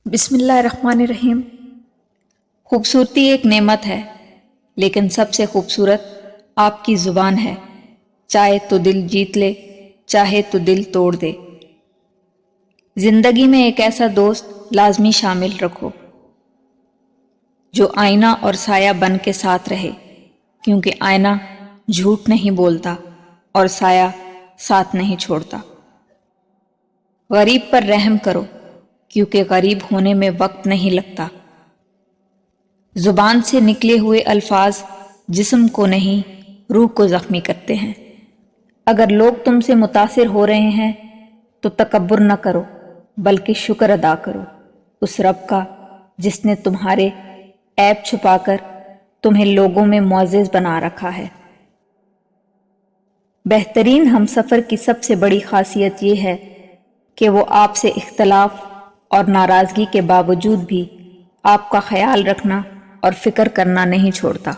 بسم اللہ الرحمن الرحیم۔ خوبصورتی ایک نعمت ہے، لیکن سب سے خوبصورت آپ کی زبان ہے۔ چاہے تو دل جیت لے، چاہے تو دل توڑ دے۔ زندگی میں ایک ایسا دوست لازمی شامل رکھو جو آئینہ اور سایہ بن کے ساتھ رہے، کیونکہ آئینہ جھوٹ نہیں بولتا اور سایہ ساتھ نہیں چھوڑتا۔ غریب پر رحم کرو، کیونکہ غریب ہونے میں وقت نہیں لگتا۔ زبان سے نکلے ہوئے الفاظ جسم کو نہیں، روح کو زخمی کرتے ہیں۔ اگر لوگ تم سے متاثر ہو رہے ہیں تو تکبر نہ کرو، بلکہ شکر ادا کرو اس رب کا جس نے تمہارے عیب چھپا کر تمہیں لوگوں میں معزز بنا رکھا ہے۔ بہترین ہمسفر کی سب سے بڑی خاصیت یہ ہے کہ وہ آپ سے اختلاف اور ناراضگی کے باوجود بھی آپ کا خیال رکھنا اور فکر کرنا نہیں چھوڑتا۔